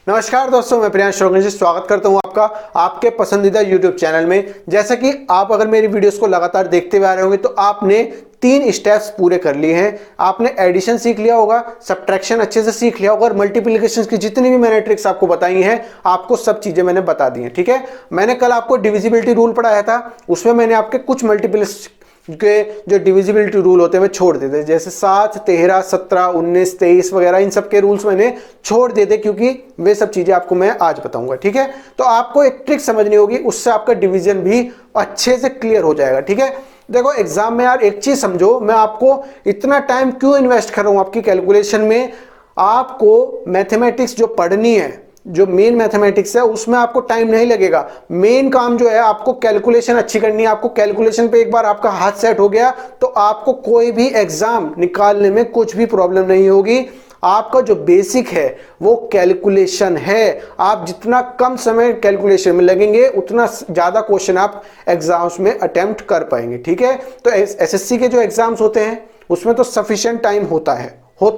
नमस्कार दोस्तों, मैं प्रियांश जी स्वागत करता हूं आपका आपके पसंदीदा YouTube चैनल में। जैसा कि आप अगर मेरी वीडियोस को लगातार देखते हुए आ रहे होंगे तो आपने 3 स्टेप्स पूरे कर लिए हैं। आपने एडिशन सीख लिया होगा, सब्ट्रैक्शन अच्छे से सीख लिया होगा और मल्टीप्लिकेशन की जितनी भी मैंने ट्रिक्स आपको बताई हैं, आपको सब चीजें मैंने बता दी हैं। ठीक है, मैंने कल आपको डिविजिबिलिटी रूल पढ़ाया था, उसमें मैंने आपके कुछ मल्टीप्लिकेशन के जो डिविजिबिलिटी रूल होते हैं मैं छोड़ देते, जैसे 7, 13, 17, 19, 23 वगैरह इन सब के रूल्स मैंने छोड़ देते क्योंकि वे सब चीजें आपको मैं आज बताऊंगा। ठीक है, तो आपको एक ट्रिक समझनी होगी, उससे आपका डिवीजन भी अच्छे से क्लियर हो जाएगा। ठीक है, देखो एग्जाम में यार एक चीज समझो, मैं आपको इतना टाइम क्यों इन्वेस्ट कर रहा हूं आपकी कैलकुलेशन में। आपको मैथमेटिक्स जो पढ़नी है, जो मेन मैथमेटिक्स है, उसमें आपको टाइम नहीं लगेगा। मेन काम जो है आपको कैलकुलेशन अच्छी करनी है। आपको कैलकुलेशन पे एक बार आपका हाथ सेट हो गया तो आपको कोई भी एग्जाम निकालने में कुछ भी प्रॉब्लम नहीं होगी। आपका जो बेसिक है वो कैलकुलेशन है। आप जितना कम समय कैलकुलेशन में लगेंगे उतना ज्यादा क्वेश्चन आप एग्जाम्स में अटेम्प्ट कर पाएंगे। ठीक है, तो एसएससी के जो एग्जाम्स होते हैं उसमें तो सफिशिएंट टाइम होता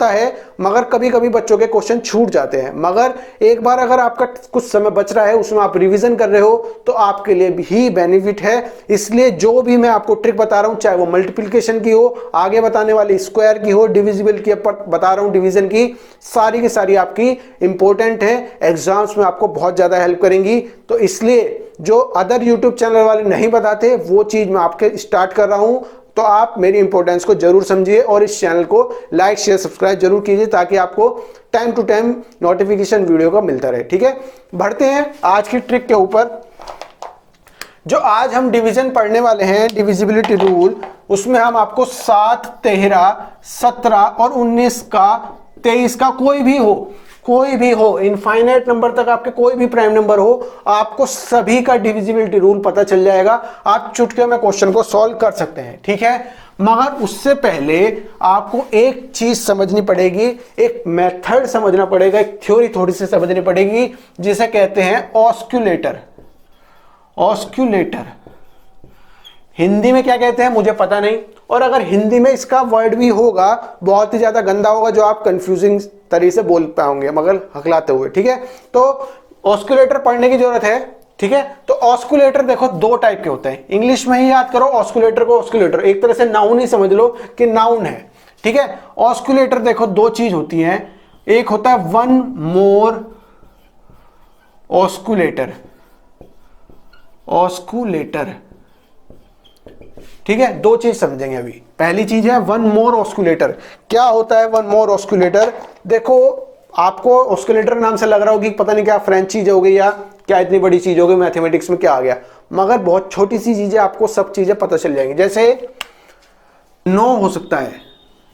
है, मगर कभी कभी बच्चों के क्वेश्चन छूट जाते हैं। मगर एक बार अगर आपका कुछ समय बच रहा है, उसमें आप रिवीजन कर रहे हो तो आपके लिए भी बेनिफिट है। इसलिए जो भी मैं आपको ट्रिक बता रहा हूं, चाहे वो मल्टीप्लिकेशन की हो, आगे बताने वाली स्क्वायर की हो, डिविजिबल की बता रहा हूं, डिवीजन की, सारी की सारी आपकी इंपॉर्टेंट है, एग्जाम्स में आपको बहुत ज्यादा हेल्प करेंगी। तो इसलिए जो अदर यूट्यूब चैनल वाले नहीं बताते वो चीज मैं आपके स्टार्ट कर रहा हूं। तो आप मेरी इंपॉर्टेंस को जरूर समझिए और इस चैनल को लाइक शेयर सब्सक्राइब जरूर कीजिए ताकि आपको time to time notification video का मिलता रहे। ठीक है, बढ़ते हैं आज की ट्रिक के ऊपर। जो आज हम डिवीजन पढ़ने वाले हैं, डिविजिबिलिटी रूल, उसमें हम आपको 7, 13, 17 और 19 का, 23 का, कोई भी हो इनफाइनाइट नंबर तक आपके कोई भी प्राइम नंबर हो, आपको सभी का डिविजिबिलिटी रूल पता चल जाएगा। आप चुटकियों में क्वेश्चन को सॉल्व कर सकते हैं। ठीक है, मगर उससे पहले आपको एक चीज समझनी पड़ेगी, एक मेथड समझना पड़ेगा, एक थ्योरी थोड़ी सी समझनी पड़ेगी जिसे कहते हैं ऑस्क्यूलेटर। ऑस्क्यूलेटर हिंदी में क्या कहते हैं मुझे पता नहीं, और अगर हिंदी में इसका वर्ड भी होगा बहुत ही ज्यादा गंदा होगा जो आप कंफ्यूजिंग तरीके से बोल पाओगे मगर हकलाते हुए। ठीक है, तो ऑस्कुलेटर पढ़ने की जरूरत है। ठीक है, तो ऑस्कुलेटर देखो 2 टाइप के होते हैं, इंग्लिश में ही याद करो ऑस्कुलेटर को। ऑस्कुलेटर एक तरह से नाउन ही समझ लो कि नाउन है। ठीक है, ऑस्कुलेटर देखो 2 चीज होती है, एक होता है वन मोर ऑस्कुलेटर। ठीक है, 2 चीज समझेंगे अभी। पहली चीज है वन मोर ऑस्कुलेटर। क्या होता है वन मोर ऑस्कुलेटर? देखो आपको ऑस्कुलेटर नाम से लग रहा होगी पता नहीं क्या फ्रेंच चीज हो गई या क्या इतनी बड़ी चीज हो गई, मैथमेटिक्स में क्या आ गया, मगर बहुत छोटी सी चीजें, आपको सब चीजें पता चल जाएंगी। जैसे 9 हो सकता है,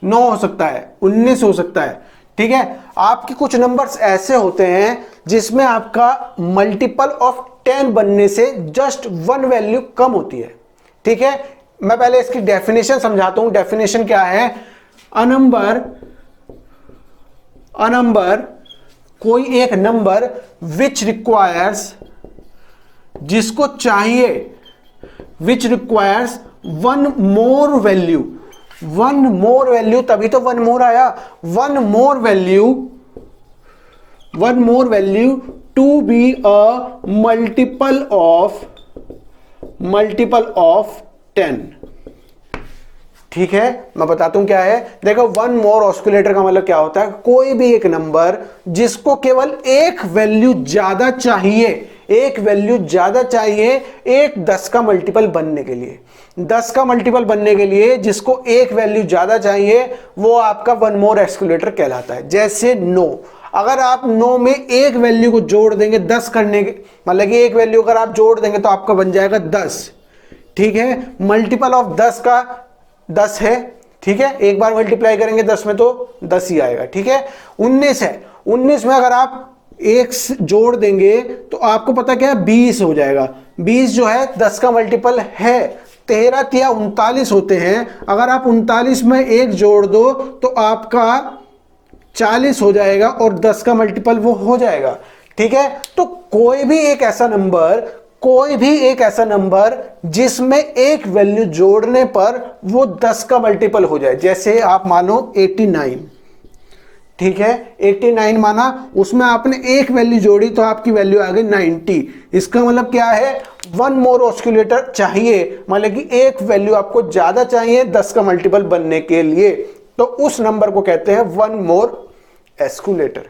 9 हो सकता है, 19 हो सकता है। ठीक है, आपके कुछ नंबर्स ऐसे होते हैं जिसमें आपका मल्टीपल ऑफ 10 बनने से जस्ट 1 वैल्यू कम होती है। ठीक है, मैं पहले इसकी डेफिनेशन समझाता हूं। डेफिनेशन क्या है? अ नंबर कोई एक नंबर विच रिक्वायर्स, जिसको चाहिए, which requires 1 more value. 1 more value, तभी तो 1 मोर आया। 1 more value to be a multiple of 10। ठीक है, मैं बताता हूं क्या है। देखो वन मोर ऑस्कुलेटर का मतलब क्या होता है? कोई भी एक नंबर जिसको केवल एक वैल्यू ज्यादा चाहिए, एक 10 का मल्टीपल बनने के लिए, 10 का मल्टीपल बनने के लिए जिसको एक वैल्यू ज्यादा चाहिए वो आपका वन मोर ऑस्कुलेटर कहलाता है। जैसे 9, अगर आप 9 में एक वैल्यू को जोड़ देंगे 10 करने के, मतलब कि एक वैल्यू अगर आप जोड़ देंगे तो आपका बन जाएगा 10। ठीक है, मल्टीपल ऑफ 10 का 10 है। ठीक है, एक बार मल्टीप्लाई करेंगे 10 में तो 10 ही आएगा। ठीक है, 19 है, 19 में अगर आप एक जोड़ देंगे तो आपको पता क्या है 20 हो जाएगा। 20 जो है 10 का मल्टीपल है। 13 या 39 होते हैं, अगर आप 39 में एक जोड़ दो तो आपका 40 हो जाएगा और 10 का मल्टीपल वो हो जाएगा। ठीक है, तो कोई भी एक ऐसा नंबर जिसमें एक वैल्यू जोड़ने पर वो 10 का मल्टीपल हो जाए, जैसे आप मानो 89। ठीक है, 89 माना, उसमें आपने एक वैल्यू जोड़ी तो आपकी वैल्यू आ गई 90। इसका मतलब क्या है, वन मोर ऑस्कुलेटर चाहिए, मतलब कि एक वैल्यू आपको ज्यादा चाहिए 10 का मल्टीपल बनने के लिए, तो उस नंबर को कहते हैं one more escalator.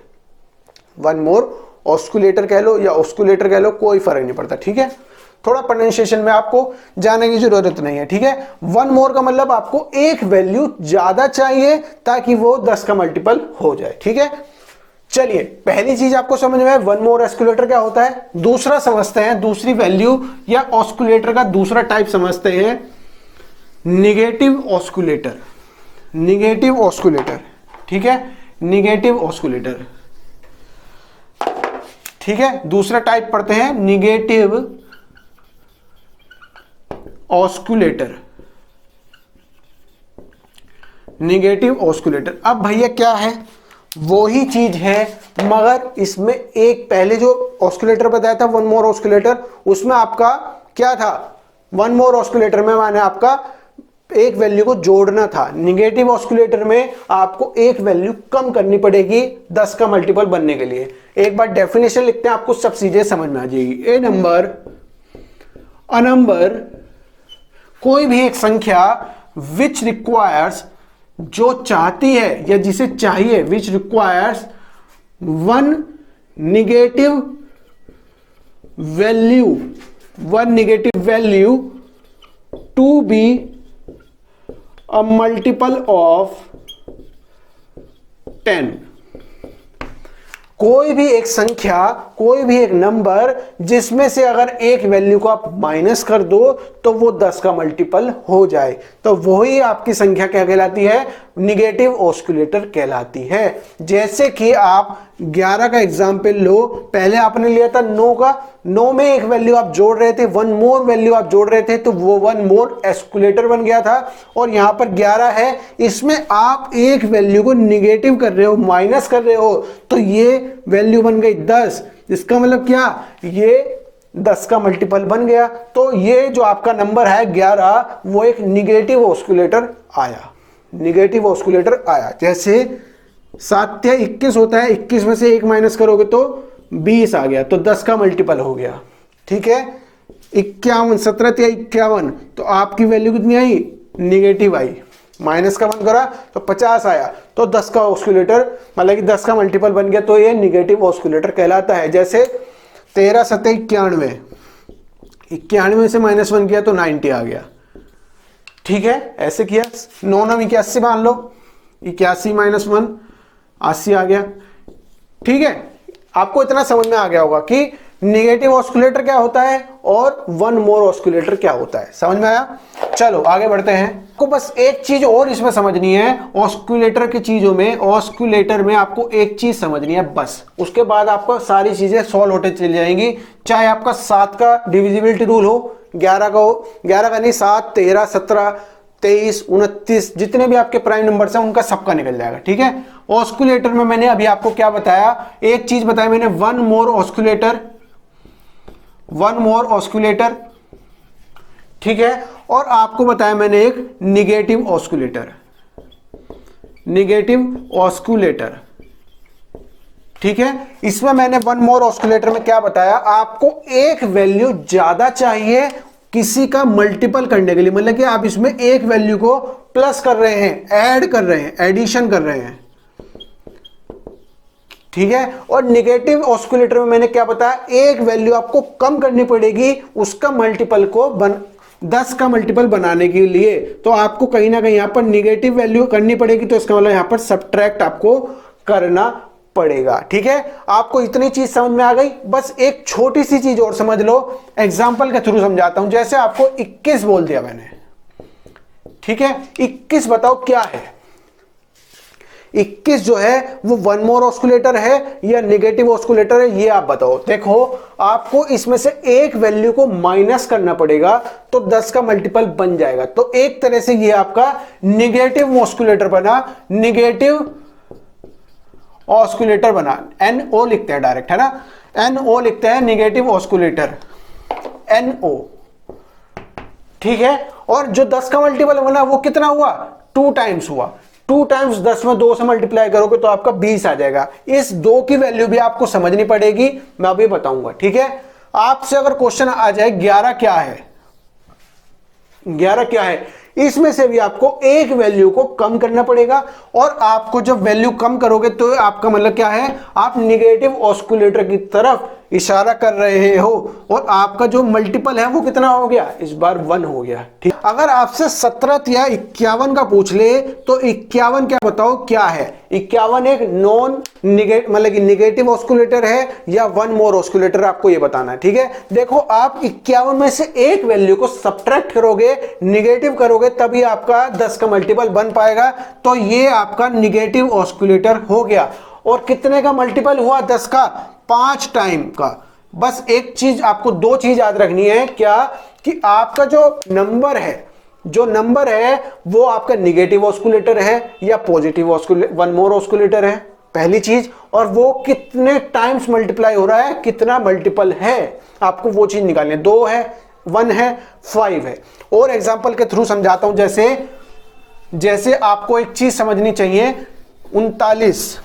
One more ऑस्कुलेटर कह लो या ऑस्कुलेटर कह लो, कोई फर्क नहीं पड़ता। ठीक है, थोड़ा प्रोनाउंसिएशन में आपको जाने की जरूरत नहीं है। ठीक है, वन मोर का मतलब आपको एक वैल्यू ज्यादा चाहिए ताकि वो 10 का मल्टीपल हो जाए। ठीक है, चलिए पहली चीज आपको समझ में है वन मोर ऑस्कुलेटर क्या होता है। दूसरा समझते हैं, दूसरी वैल्यू या ऑस्कुलेटर का दूसरा टाइप समझते हैं, निगेटिव ऑस्कुलेटर। निगेटिव ऑस्कुलेटर, ठीक है, निगेटिव ऑस्कुलेटर। ठीक है, दूसरा टाइप पढ़ते हैं निगेटिव ऑस्कुलेटर। निगेटिव ऑस्कुलेटर, अब भैया क्या है, वो ही चीज है मगर इसमें एक पहले जो ऑस्कुलेटर बताया था वन मोर ऑस्कुलेटर, उसमें आपका क्या था, वन मोर ऑस्कुलेटर में माने आपका एक वैल्यू को जोड़ना था। निगेटिव ऑस्कुलेटर में आपको एक वैल्यू कम करनी पड़ेगी 10 का मल्टीपल बनने के लिए। एक बार डेफिनेशन लिखते हैं, आपको सब चीजें समझ में आ जाएगी। ए नंबर, अ नंबर, कोई भी एक संख्या विच रिक्वायर्स, जो चाहती है या जिसे चाहिए, which requires one negative value, one negative value to be a multiple of 10। कोई भी एक संख्या, कोई भी एक नंबर जिसमें से अगर एक वैल्यू को आप माइनस कर दो तो वो 10 का मल्टीपल हो जाए, तो वही आपकी संख्या क्या कहलाती है, निगेटिव ऑस्कुलेटर कहलाती है। जैसे कि आप 11 का एग्जाम्पल लो, पहले आपने लिया था 9 का, 9 में एक वैल्यू आप जोड़ रहे थे, वन मोर वैल्यू आप जोड़ रहे थे, तो वो वन मोर एस्कुलेटर बन गया था। और यहां पर 11 है, इसमें आप एक वैल्यू को निगेटिव कर रहे हो, माइनस कर रहे हो, तो ये वैल्यू बन गई 10। इसका मतलब क्या, ये 10 का मल्टीपल बन गया। तो ये जो आपका नंबर है 11, वो एक निगेटिव ऑस्कुलेटर आया, निगेटिव ऑस्कुलेटर आया। जैसे 7 या 21 होता है, 21 में से 1 माइनस करोगे तो 20 आ गया, तो 10 का मल्टीपल हो गया। ठीक है, 51, 17 या 51, तो आपकी वैल्यू कितनी आई, निगेटिव आई। माइनस का 1 करा तो 50 आया, तो 10 का ऑस्कुलेटर, मतलब कि 10 का मल्टीपल बन गया, तो ये निगेटिव ऑस्कुलेटर कहलाता है। जैसे 13 7 91, 91 से -1 किया तो 90 आ गया। ठीक है, ऐसे किया। 9 9 81 मान लो, 81 - 1 80 आ गया। ठीक है, आपको इतना समझ में आ गया होगा कि निगेटिव ऑस्कुलेटर क्या होता है और वन मोर ऑस्कुलेटर क्या होता है। समझ में आया? चलो आगे बढ़ते हैं। आपको बस एक चीज और इसमें समझनी है, ऑस्कुलेटर की चीजों में, ऑस्कुलेटर में आपको एक चीज समझनी है बस, उसके बाद आपको सारी चीजें सॉल्व होते चली जाएंगी। चाहे आपका 7 का डिविजिबिलिटी रूल हो, 11 का हो, 11 का नहीं, 7 13 17 23 29, जितने भी आपके प्राइम नंबर्स हैं उनका सबका निकल जाएगा। ठीक है, ऑस्कुलेटर में मैंने अभी आपको क्या बताया, एक चीज बताई मैंने, वन मोर ऑस्कुलेटर, वन मोर ऑस्कुलेटर। ठीक है, और आपको बताया मैंने एक निगेटिव ऑस्कुलेटर, निगेटिव ऑस्कुलेटर। ठीक है, इसमें मैंने वन मोर ऑस्कुलेटर में क्या बताया, आपको एक वैल्यू ज्यादा चाहिए किसी का मल्टीपल करने के लिए, मतलब कि आप इसमें एक वैल्यू को प्लस कर रहे हैं, ऐड कर रहे हैं, एडिशन कर रहे हैं। ठीक है, और निगेटिव ऑस्कुलेटर में मैंने क्या बताया, एक वैल्यू आपको कम करनी पड़ेगी उसका मल्टीपल को 10 का मल्टीपल बनाने के लिए, तो आपको कहीं ना कहीं यहां पर निगेटिव वैल्यू करनी पड़ेगी, तो इसका मतलब यहां पर सब्ट्रैक्ट आपको करना पड़ेगा। ठीक है, आपको इतनी चीज समझ में आ गई। बस एक छोटी सी चीज और समझ लो, एग्जांपल के थ्रू समझाता हूं। जैसे आपको 21 बोल दिया मैंने, ठीक है, 21 बताओ क्या है, 21 जो है वो वन मोर ऑस्कुलेटर है या निगेटिव ऑस्कुलेटर है, ये आप बताओ। देखो, आपको इसमें से एक वैल्यू को माइनस करना पड़ेगा तो 10 का मल्टीपल बन जाएगा, तो एक तरह से ये आपका निगेटिव ऑस्कुलेटर बना, निगेटिव ऑस्कुलेटर बना। NO लिखते हैं डायरेक्ट, है ना, NO लिखते हैं, निगेटिव ऑस्कुलेटर, NO। ठीक है, और जो 10 का मल्टीपल बना वो कितना हुआ, 2 टाइम्स हुआ। 2 टाइम्स 10 में 2 से मल्टीप्लाई करोगे तो आपका 20 आ जाएगा। इस 2 की वैल्यू भी आपको समझनी पड़ेगी, मैं अभी बताऊंगा, ठीक है। आपसे अगर क्वेश्चन आ जाए 11 क्या है, 11 क्या है, इसमें से भी आपको एक वैल्यू को कम करना पड़ेगा, और आपको जब वैल्यू कम करोगे तो आपका मतलब क्या है, आप निगेटिव ऑस्कुलेटर की तरफ इशारा कर रहे हो, और आपका जो मल्टीपल है वो कितना हो गया, इस बार 1 हो गया, ठीक। अगर आपसे 17 या 51 का पूछ ले तो 51 क्या बताओ क्या है, 51 एक नॉन निगेटिव मतलब कि निगेटिव ऑस्कुलेटर है या वन मोर ऑस्कुलेटर, आपको ये बताना है, ठीक है। देखो आप 51 में से एक वैल्यू को सब्ट्रैक्ट करोगे, निगेटिव करोगे, तभी आपका 10 का मल्टीपल बन पाएगा, तो ये आपका निगेटिव ऑस्कुलेटर हो गया। और कितने का मल्टीपल हुआ, 10 का, 5 टाइम का। बस एक चीज आपको, 2 चीज याद रखनी है, क्या कि आपका जो नंबर है वो आपका निगेटिव ऑस्कुलेटर है या पॉजिटिव ऑस्कुलेटर, वन मोर ऑस्कुलेटर है, पहली चीज, और वो कितने टाइम्स मल्टीप्लाई हो रहा है, कितना मल्टीपल है, आपको वो चीज निकालनी है। 2 है, 1 है, 5 है। और एग्जांपल के थ्रू समझाता हूं, जैसे आपको एक चीज समझनी चाहिए, 39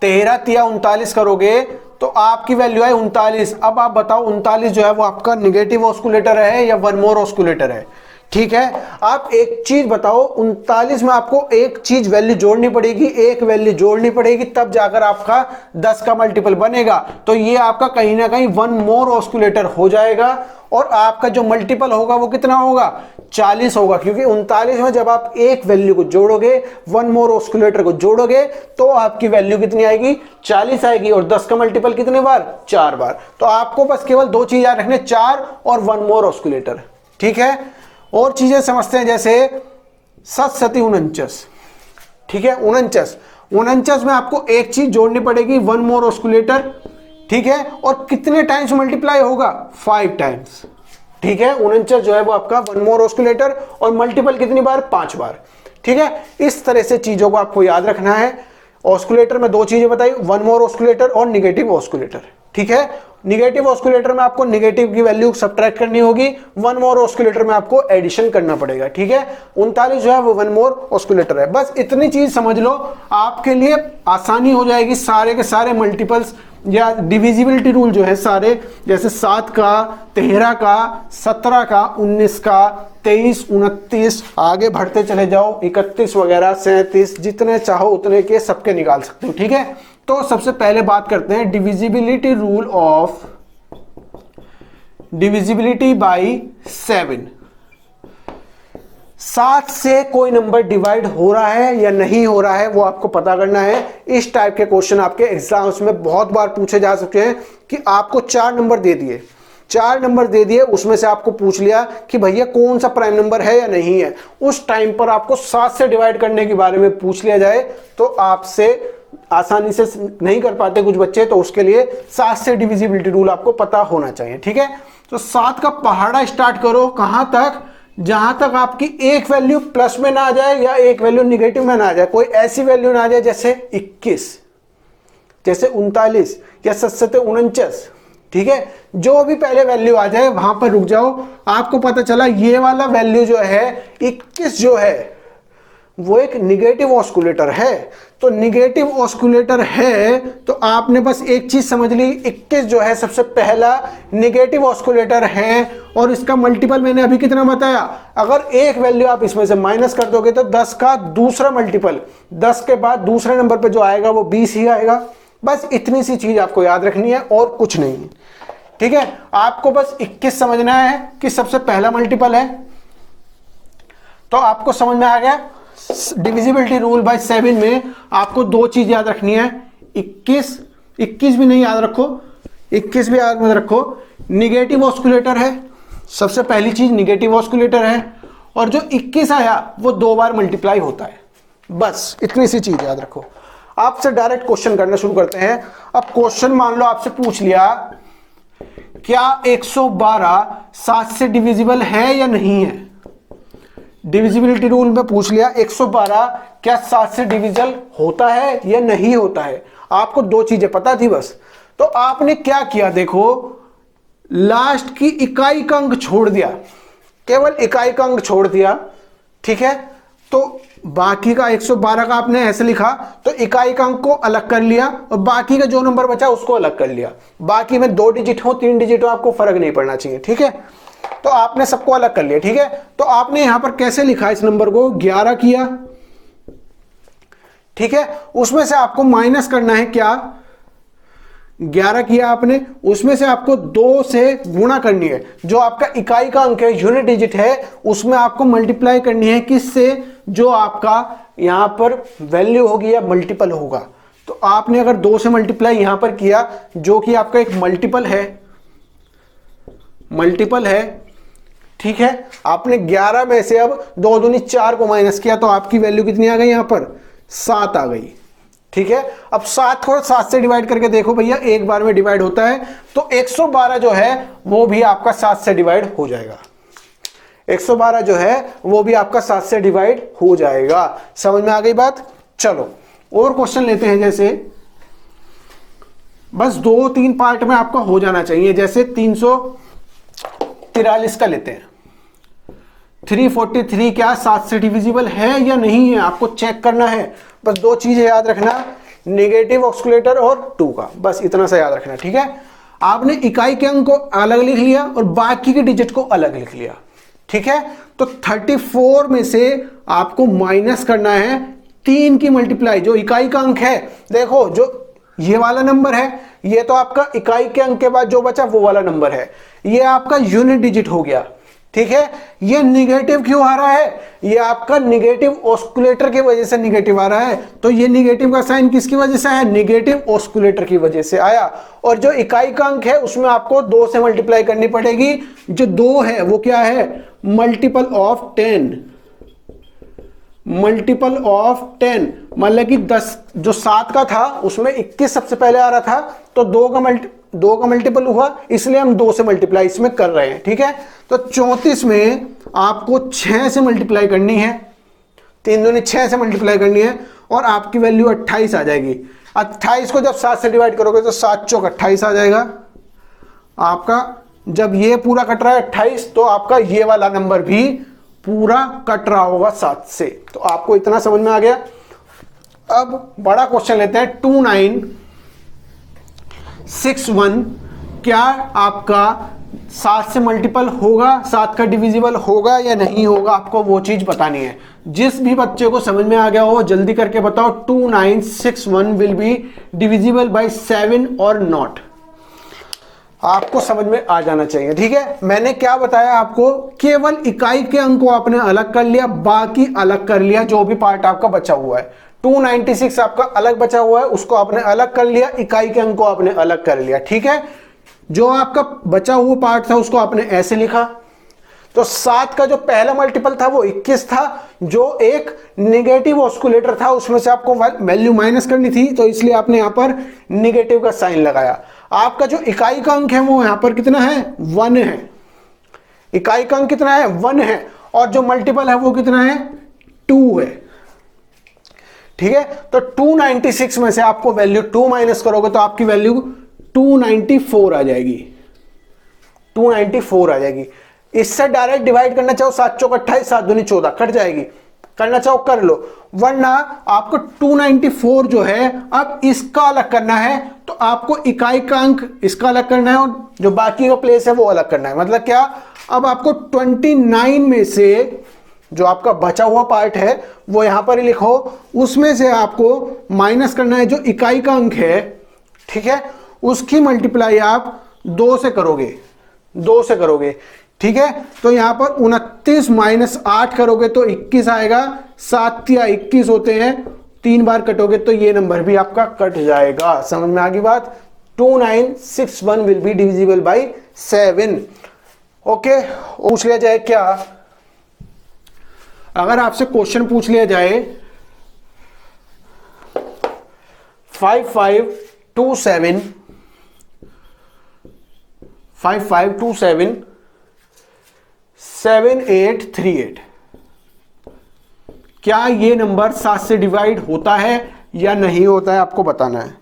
13 तिया 39 करोगे तो आपकी वैल्यू है 39। अब आप बताओ 39 जो है वो आपका निगेटिव ऑस्कुलेटर है या वन मोर ऑस्कुलेटर है, ठीक है। आप एक चीज बताओ, 39 में आपको एक चीज वैल्यू जोड़नी पड़ेगी, एक वैल्यू जोड़नी पड़ेगी, तब जाकर आपका 10 का मल्टीपल बनेगा। तो ये आपका कहीं ना कहीं वन मोर ऑस्कुलेटर हो जाएगा, और आपका जो मल्टीपल होगा वो कितना होगा, 40 होगा, क्योंकि 39 में जब आप एक वैल्यू को जोड़ोगे, वन मोर ऑस्कुलेटर को जोड़ोगे, तो आपकी वैल्यू कितनी आएगी, 40 आएगी। और 10 का मल्टीपल कितने बार, 4 बार। तो आपको बस केवल 2 चीज याद रखने, 4 और वन मोर ऑस्कुलेटर, ठीक है। और चीजें समझते हैं, जैसे 7 सती 49, ठीक है, 49 में आपको एक चीज जोड़नी पड़ेगी, वन मोर ऑस्कुलेटर, ठीक है। और कितने टाइम्स मल्टीप्लाई होगा, 5 टाइम्स, ठीक है। 49 जो है वो आपका वन मोर ऑस्कुलेटर, और मल्टीपल कितनी बार, 5 बार, ठीक है। इस तरह से चीजों को आपको याद रखना है। ऑस्कुलेटर में 2 चीजें बताई, वन मोर ऑस्कुलेटर और निगेटिव ऑस्कुलेटर, ठीक है। निगेटिव ऑस्कुलेटर में आपको निगेटिव की वैल्यू सब्ट्रैक्ट करनी होगी, वन मोर ऑस्कुलेटर में आपको एडिशन करना पड़ेगा, ठीक है। 39 जो है वो वन मोर ऑस्कुलेटर है। बस इतनी चीज समझ लो, आपके लिए आसानी हो जाएगी सारे के सारे मल्टीपल्स या डिविजिबिलिटी रूल जो है सारे, जैसे 7 का, 13 का, 17 का, 19 का, 23, 29, आगे बढ़ते चले जाओ, 31 वगैरह, 37, जितने चाहो उतने के सबके निकाल सकते हो, ठीक है। तो सबसे पहले बात करते हैं divisibility rule of divisibility by 7। 7 से कोई नंबर डिवाइड हो रहा है या नहीं हो रहा है वो आपको पता करना है। इस टाइप के क्वेश्चन आपके एग्जाम्स में बहुत बार पूछे जा सकते हैं कि आपको 4 नंबर दे दिए, 4 नंबर दे दिए, उसमें से आपको पूछ लिया कि भैया कौन सा प्राइम नंबर है या नहीं है। उस टाइम पर आपको 7 से डिवाइड करने के बारे में पूछ लिया जाए तो आपसे आसानी से नहीं कर पाते कुछ बच्चे, तो उसके लिए 7 से डिविजिबिलिटी रूल आपको पता होना चाहिए, ठीक है। तो 7 का पहाड़ा स्टार्ट करो, कहां तक, जहां तक आपकी एक वैल्यू प्लस में ना आ जाए या एक वैल्यू निगेटिव में ना आ जाए, कोई ऐसी वैल्यू ना आ जाए जैसे 21, जैसे 39 या 7 49, ठीक है। जो भी पहले वैल्यू आ जाए वहां पर रुक जाओ। आपको पता चला ये वाला वैल्यू जो है 21 जो है वो एक निगेटिव ऑस्कुलेटर है, तो निगेटिव ऑस्कुलेटर है तो आपने बस एक चीज समझ ली, 21 जो है सबसे पहला निगेटिव ऑस्कुलेटर है, और इसका मल्टीपल मैंने अभी कितना बताया, अगर एक वैल्यू आप इसमें से माइनस कर दोगे तो 10 का दूसरा मल्टीपल, 10 के बाद दूसरे नंबर पे जो आएगा वो 20 ही आएगा। बस इतनी सी चीज आपको याद रखनी है और कुछ नहीं, ठीक है। आपको बस 21 समझना है कि सबसे पहला मल्टीपल है, तो आपको समझ में आ गया। डिविजिबिलिटी रूल बाय 7 में आपको 2 चीज याद रखनी है, 21 भी नहीं याद रखो, 21 भी याद मत रखो, निगेटिव ऑस्कुलेटर है, सबसे पहली चीज निगेटिव ऑस्कुलेटर है, और जो 21 आया वो 2 बार मल्टीप्लाई होता है। बस इतनी सी चीज याद रखो। आपसे डायरेक्ट क्वेश्चन करना शुरू करते हैं। अब क्वेश्चन मान लो आपसे पूछ लिया क्या 112 7 से डिविजिबल है या नहीं है। डिविजिबिलिटी रूल में पूछ लिया 112 क्या 7 से डिविजल होता है या नहीं होता है। आपको 2 चीजें पता थी बस, तो आपने क्या किया, देखो लास्ट की इकाई का अंक छोड़ दिया, केवल इकाई का अंक छोड़ दिया, ठीक है। तो बाकी का 112 का आपने ऐसे लिखा तो इकाई का अंक को अलग कर लिया और बाकी का जो नंबर बचा उसको अलग कर लिया। बाकी में 2 डिजिट हो 3 डिजिट हो आपको फर्क नहीं पड़ना चाहिए, ठीक है। तो आपने सबको अलग कर लिया, ठीक है। तो आपने यहां पर कैसे लिखा इस नंबर को, 11 किया, ठीक है। उसमें से आपको माइनस करना है क्या, 11 किया आपने, उसमें से आपको 2 से गुणा करनी है। जो आपका इकाई का अंक है, यूनिट डिजिट है, उसमें आपको मल्टीप्लाई करनी है किससे, जो आपका यहां पर वैल्यू होगी या मल्टीपल होगा। तो आपने अगर 2 से मल्टीप्लाई यहां पर किया जो कि आपका एक मल्टीपल है, ठीक है। आपने 11 में से अब 2 दूनी 4 को माइनस किया तो आपकी वैल्यू कितनी आ गई, यहां पर 7 आ गई, ठीक है। अब 7 को 7 से डिवाइड करके देखो भैया, एक बार में डिवाइड होता है तो 112 जो है वो भी आपका 7 से डिवाइड हो जाएगा। 112 जो है वो भी आपका 7 से डिवाइड हो जाएगा। समझ में आ गई बात। चलो और क्वेश्चन लेते हैं, जैसे बस 2-3 पार्ट में आपका हो जाना चाहिए। जैसे 343 का लेते हैं। 343 क्या 7 से डिविजिबल है या नहीं है, आपको चेक करना है। बस 2 चीजें याद रखना, नेगेटिव ऑस्कुलेटर और 2 का, बस इतना सा याद रखना, ठीक है। आपने इकाई के अंक को अलग लिख लिया और बाकी के डिजिट को अलग लिख लिया, ठीक है। तो 34 में से आपको माइनस करना है 3 की मल्टीप्लाई, जो इकाई का अंक है। देखो जो ये वाला नंबर है, ये तो आपका इकाई के अंक के बाद जो बचा वो वाला नंबर है, ये आपका यूनिट डिजिट हो गया, ठीक है। ये निगेटिव क्यों आ रहा है, ये आपका निगेटिव ऑस्कुलेटर की वजह से निगेटिव आ रहा है। तो ये निगेटिव का साइन किसकी वजह से है, निगेटिव ऑस्कुलेटर की वजह से आया। और जो इकाई का अंक है उसमें आपको 2 से मल्टीप्लाई करनी पड़ेगी। जो 2 है वो क्या है, मल्टीपल ऑफ 10, मल्टीपल ऑफ 10, मतलब कि 10 जो 7 का था उसमें 21 सबसे पहले आ रहा था, तो 2 का मल्टीपल हुआ, इसलिए हम 2 से मल्टीप्लाई इसमें कर रहे हैं, ठीक है। तो 34 में आपको 6 से मल्टीप्लाई करनी है, 3 दूनी 6 से मल्टीप्लाई करनी है और आपकी वैल्यू 28 आ जाएगी। 28 को जब 7 से डिवाइड करोगे तो 7 चौक 28 आ जाएगा आपका। जब ये पूरा कट रहा है 28, तो आपका ये वाला नंबर भी पूरा कट रहा होगा 7 से। तो आपको इतना समझ में आ गया। अब बड़ा क्वेश्चन लेते हैं, 2961 क्या आपका 7 से मल्टीपल होगा, 7 का डिविजिबल होगा या नहीं होगा, आपको वो चीज बतानी है। जिस भी बच्चे को समझ में आ गया हो जल्दी करके बताओ, 2961 विल बी डिविजिबल बाय 7 और नॉट। आपको समझ में आ जाना चाहिए, ठीक है। मैंने क्या बताया आपको, केवल इकाई के अंक को आपने अलग कर लिया, बाकी अलग कर लिया जो भी पार्ट आपका बचा हुआ है। 296 आपका अलग बचा हुआ है, उसको आपने अलग कर लिया, इकाई के अंक को आपने अलग कर लिया, ठीक है। जो आपका बचा हुआ पार्ट था उसको आपने ऐसे लिखा। तो 7 का जो पहला मल्टीपल था वो 21 था, जो एक नेगेटिव ऑस्कुलेटर था, उसमें से आपको वैल्यू माइनस करनी थी, तो इसलिए आपने यहां पर नेगेटिव का साइन लगाया। आपका जो इकाई का अंक है वो यहां पर कितना है, 1 है। इकाई का अंक कितना है, 1 है, और जो मल्टीपल है वो कितना है, 2 है, ठीक है। तो 296 में से आपको वैल्यू 2 माइनस करोगे तो आपकी वैल्यू 294 आ जाएगी, 294 आ जाएगी। इससे डायरेक्ट डिवाइड करना चाहो 7 चौक 28, 7 दूनी 14 कट जाएगी, करना चाहो कर लो, वरना आपको 294 जो है अब इसका अलग करना है, तो आपको इकाई का अंक इसका अलग करना है और जो बाकी का प्लेस है वो अलग करना है। मतलब क्या, अब आपको 29 में से जो आपका बचा हुआ पार्ट है वो यहां पर ही लिखो, उसमें से आपको माइनस करना है जो इकाई का अंक है, ठीक है, उसकी मल्टीप्लाई आप 2 से करोगे, 2 से करोगे, ठीक है। तो यहां पर 29 माइनस 8 करोगे तो 21 आएगा, 7 या 21 होते हैं, 3 बार कटोगे तो ये नंबर भी आपका कट जाएगा। समझ में आ गई बात। 2961 will be divisible by 7। Okay, पूछ लिया जाए क्या, अगर आपसे क्वेश्चन पूछ लिया जाए 5527 7838, क्या ये नंबर 7 से डिवाइड होता है या नहीं होता है, आपको बताना है।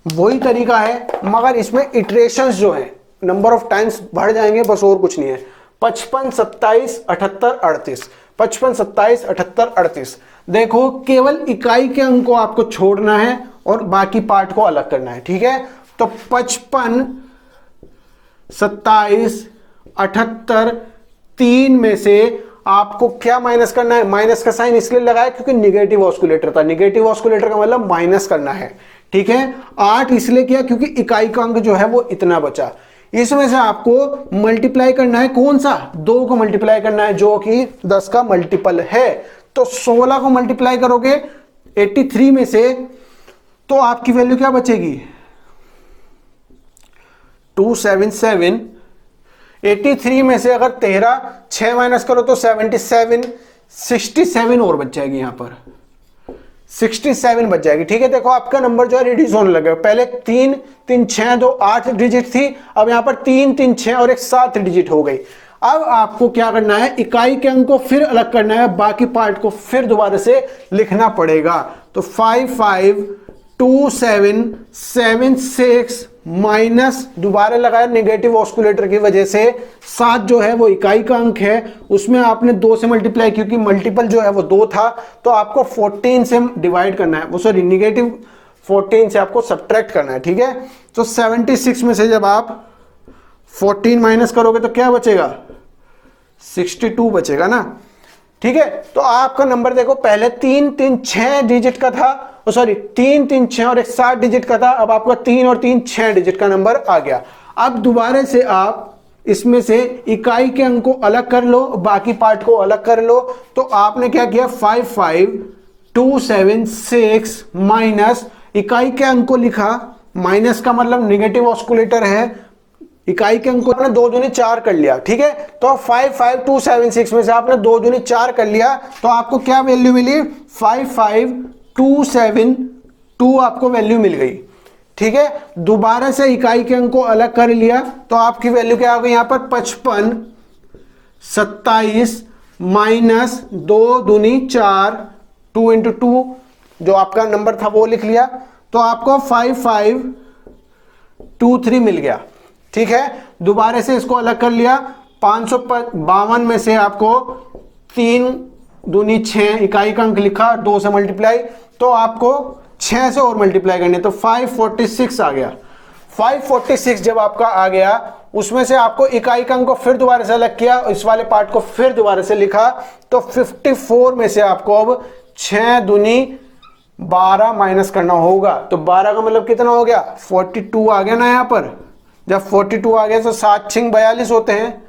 वही तरीका है, मगर इसमें इटरेशंस जो है नंबर ऑफ टाइम्स बढ़ जाएंगे, बस और कुछ नहीं है। 55 27 78 38, 55, 27, 78, 38। देखो केवल इकाई के अंक को आपको छोड़ना है और बाकी पार्ट को अलग करना है, ठीक है। तो 55, 27, 78, 3 में से आपको क्या माइनस करना है? माइनस का साइन इसलिए लगाया क्योंकि निगेटिव ऑस्कुलेटर था, निगेटिव ऑस्कुलेटर का मतलब माइनस करना है, ठीक है। 8 इसलिए किया क्योंकि इकाई का अंक जो है वो इतना बचा। इसमें से आपको मल्टीप्लाई करना है, कौन सा? 2 को मल्टीप्लाई करना है जो कि 10 का मल्टीपल है। तो 16 को मल्टीप्लाई करोगे 83 में से तो आपकी वैल्यू क्या बचेगी? 277। 83 में से अगर 13, 6 माइनस करो तो 77, 67 और बच जाएगी, यहां पर 67 बच जाएगी, ठीक है। देखो आपका नंबर जो है रिड्यूस होने लगा। पहले 3, 3, 6, 2, 8 डिजिट थी, अब यहां पर 3, 3, 6 और एक 7 डिजिट हो गई। अब आपको क्या करना है? इकाई के अंक को फिर अलग करना है, बाकी पार्ट को फिर दोबारा से लिखना पड़ेगा। तो 5, 5, 2, 7, 7, 6 माइनस दोबारा लगाया निगेटिव ऑस्कुलेटर की वजह से 7 जो है वो इकाई का अंक है, उसमें आपने 2 से मल्टीप्लाई क्योंकि मल्टीपल जो है वो 2 था, तो आपको 14 से डिवाइड करना है, वो सॉरी निगेटिव 14 से आपको सब्ट्रैक्ट करना है, ठीक है। तो 76 में से जब आप 14 माइनस करोगे तो क्या बचेगा? 62 बचेगा ना, ठीक है। तो आपका नंबर देखो पहले 3, 3, 6 डिजिट का था, सॉरी 3, 3, 6 और एक 7 डिजिट का था, अब आपका 3 और 3, 6 डिजिट का नंबर आ गया। अब दोबारा से आप इसमें से इकाई के अंक को अलग कर लो, बाकी पार्ट को अलग कर लो। तो आपने क्या किया? 5, 5, 2, 7, 6 माइनस इकाई के अंक को लिखा, माइनस का मतलब निगेटिव ऑस्कुलेटर है, इकाई के अंक को आपने 2 दूनी 4 कर लिया, ठीक है। तो 5, 5, 2, 7, 6 में से आपने 2 दूनी 4 कर लिया, तो आपको क्या वैल्यू मिली? 5, 5, 2, 7, 2 आपको वैल्यू मिल गई, ठीक है। दोबारा से इकाई के अंक को अलग कर लिया तो आपकी वैल्यू क्या आ गई? यहां पर 55, 27 माइनस 2 दूनी 4, 2 इंटू 2 जो आपका नंबर था वो लिख लिया, तो आपको 5, 5, 2, 3 मिल गया, ठीक है। दोबारा से इसको अलग कर लिया, 552 में से आपको 3 दूनी 6 इकाई का अंक लिखा, 2 से मल्टीप्लाई, तो आपको 6 से और मल्टीप्लाई करने, तो 546 आ गया। 546 जब आपका आ गया, उसमें से आपको इकाई का अंक को फिर दोबारा से अलग किया, इस वाले पार्ट को फिर दोबारा से लिखा, तो 54 में से आपको अब 6 दूनी 12 माइनस करना होगा। तो 12 का मतलब कितना हो गया? 42 आ गया ना यहाँ पर। जब 42 आ गया तो 7, 6, 42 होते हैं,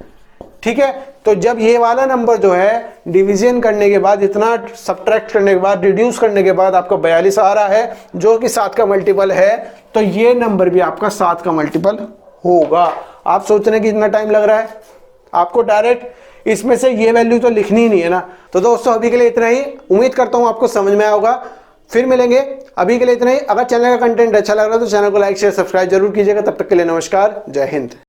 ठीक है। तो जब ये वाला नंबर जो है डिवीजन करने के बाद, इतना सब्ट्रैक्ट करने के बाद, रिड्यूस करने के बाद आपका 42 आ रहा है जो कि 7 का मल्टीपल है, तो ये नंबर भी आपका 7 का मल्टीपल होगा। आप सोच रहे हैं कि इतना टाइम लग रहा है, आपको डायरेक्ट इसमें से ये वैल्यू तो लिखनी ही नहीं है ना। तो दोस्तों अभी के लिए इतना ही, उम्मीद करता हूं आपको समझ में आया होगा। फिर मिलेंगे, अभी के लिए इतना ही। अगर चैनल का कंटेंट अच्छा लग रहा है तो चैनल को लाइक शेयर सब्सक्राइब जरूर कीजिएगा। तब तक के लिए नमस्कार, जय हिंद।